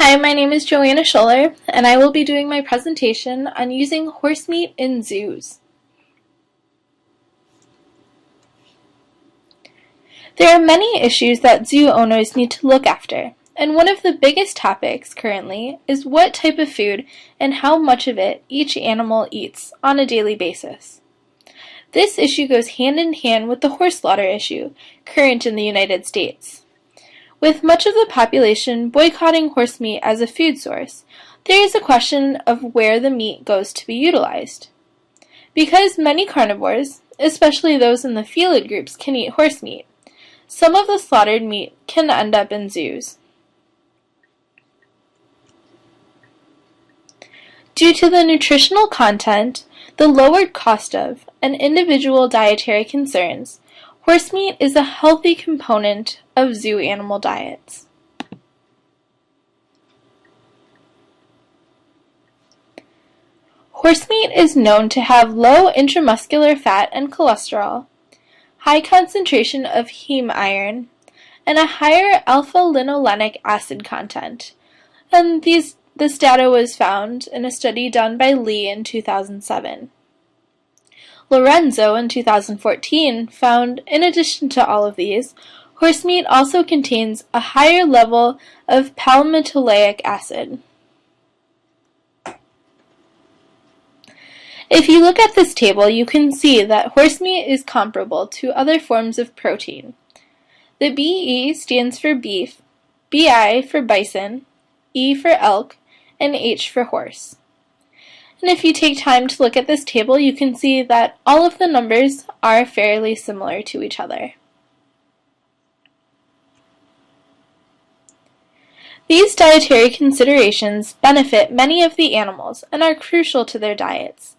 Hi, my name is Johanna Sholar, and I will be doing my presentation on using horse meat in zoos. There are many issues that zoo owners need to look after, and one of the biggest topics currently is what type of food and how much of it each animal eats on a daily basis. This issue goes hand in hand with the horse slaughter issue current in the United States. With much of the population boycotting horse meat as a food source, there is a question of where the meat goes to be utilized. Because many carnivores, especially those in the felid groups, can eat horse meat, some of the slaughtered meat can end up in zoos. Due to the nutritional content, the lowered cost of, and individual dietary concerns, horse meat is a healthy component of zoo animal diets. Horse meat is known to have low intramuscular fat and cholesterol, high concentration of heme iron, and a higher alpha-linolenic acid content. And this data was found in a study done by Lee in 2007. Lorenzo in 2014 found, in addition to all of these, horse meat also contains a higher level of palmitoleic acid. If you look at this table, you can see that horse meat is comparable to other forms of protein. The BE stands for beef, BI for bison, E for elk, and H for horse. And if you take time to look at this table, you can see that all of the numbers are fairly similar to each other. These dietary considerations benefit many of the animals and are crucial to their diets.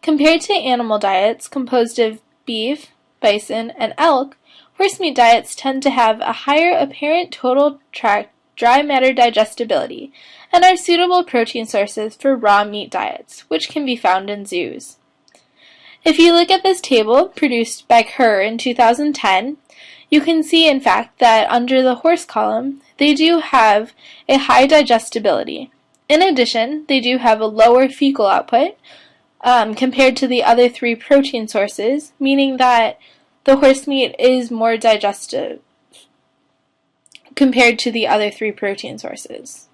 Compared to animal diets composed of beef, bison, and elk, horse meat diets tend to have a higher apparent total dry matter digestibility and are suitable protein sources for raw meat diets, which can be found in zoos. If you look at this table produced by Kerr in 2010, you can see in fact that under the horse column, they do have a high digestibility. In addition, they do have a lower fecal output compared to the other three protein sources, meaning that the horse meat is more digestive compared to the other three protein sources.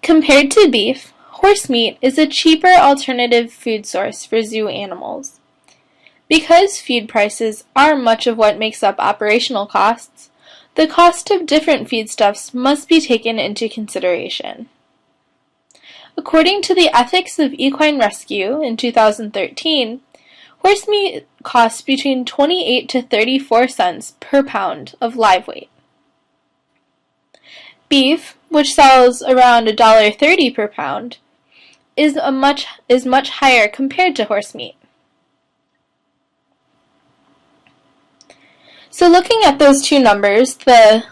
Compared to beef, horse meat is a cheaper alternative food source for zoo animals. Because feed prices are much of what makes up operational costs, the cost of different feedstuffs must be taken into consideration. According to the Ethics of Equine Rescue in 2013, horse meat costs between 28 to 34 cents per pound of live weight. Beef, which sells around $1.30 per pound, is much higher compared to horse meat. So looking at those two numbers, the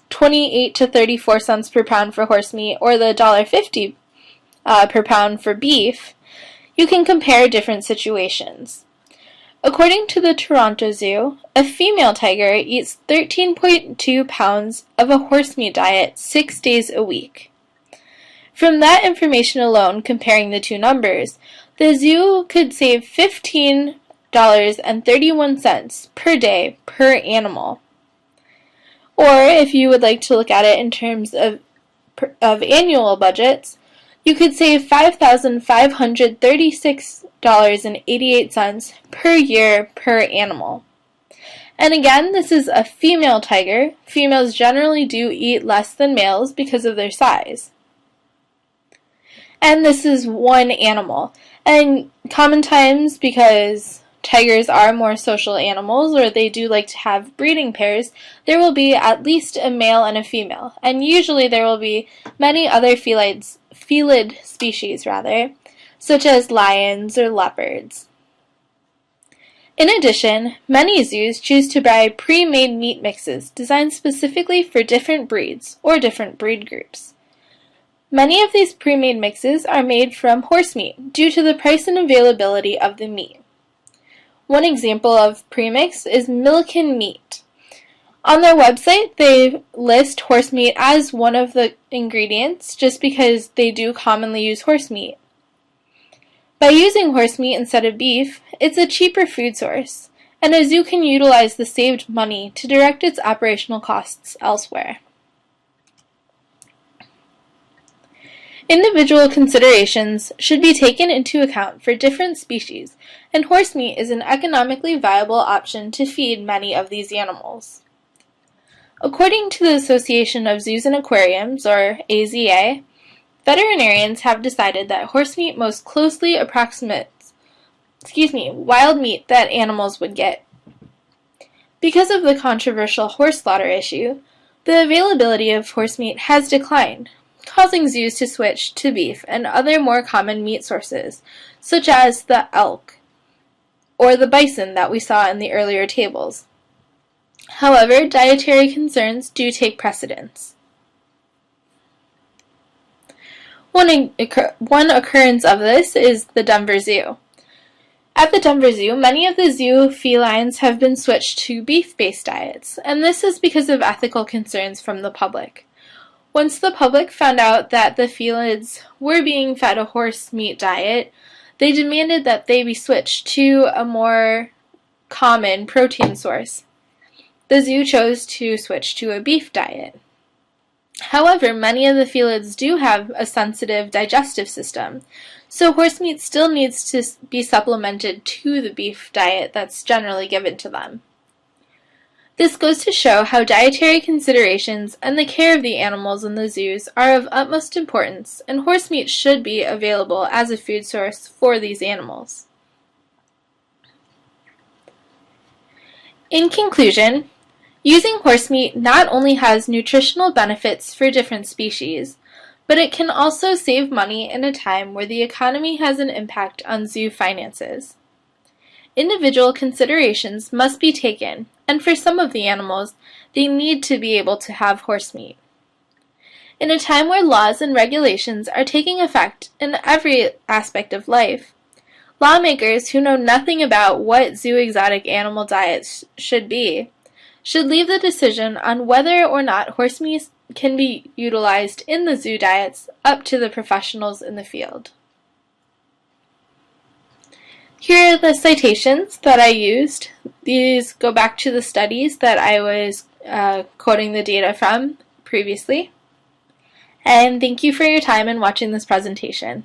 28 to 34 cents per pound for horse meat or the $1.50 per pound for beef, you can compare different situations. According to the Toronto Zoo, a female tiger eats 13.2 pounds of a horse meat diet 6 days a week. From that information alone, comparing the two numbers, the zoo could save $15.31 per day per animal. Or if you would like to look at it in terms of annual budgets, you could save $5,536.88 per year per animal. And again, this is a female tiger. Females generally do eat less than males because of their size. And this is one animal. And common times, because tigers are more social animals, or they do like to have breeding pairs, there will be at least a male and a female. And usually there will be many other felid species, such as lions or leopards. In addition, many zoos choose to buy pre-made meat mixes designed specifically for different breeds or different breed groups. Many of these pre-made mixes are made from horse meat due to the price and availability of the meat. One example of premix is Milliken meat. On their website, they list horse meat as one of the ingredients just because they do commonly use horse meat. By using horse meat instead of beef, it's a cheaper food source, and a zoo can utilize the saved money to direct its operational costs elsewhere. Individual considerations should be taken into account for different species, and horse meat is an economically viable option to feed many of these animals. According to the Association of Zoos and Aquariums, or AZA, veterinarians have decided that horse meat most closely approximates wild meat that animals would get. Because of the controversial horse slaughter issue, the availability of horse meat has declined, causing zoos to switch to beef and other more common meat sources, such as the elk or the bison that we saw in the earlier tables. However, dietary concerns do take precedence. One occurrence of this is the Denver Zoo. At the Denver Zoo, many of the zoo felines have been switched to beef-based diets, and this is because of ethical concerns from the public. Once the public found out that the felids were being fed a horse meat diet, they demanded that they be switched to a more common protein source. The zoo chose to switch to a beef diet. However, many of the felids do have a sensitive digestive system, so horse meat still needs to be supplemented to the beef diet that's generally given to them. This goes to show how dietary considerations and the care of the animals in the zoos are of utmost importance, and horse meat should be available as a food source for these animals. In conclusion, using horse meat not only has nutritional benefits for different species, but it can also save money in a time where the economy has an impact on zoo finances. Individual considerations must be taken, and for some of the animals, they need to be able to have horse meat. In a time where laws and regulations are taking effect in every aspect of life, lawmakers who know nothing about what zoo exotic animal diets should be should leave the decision on whether or not horse meat can be utilized in the zoo diets up to the professionals in the field. Here are the citations that I used. These go back to the studies that I was quoting the data from previously. And thank you for your time in watching this presentation.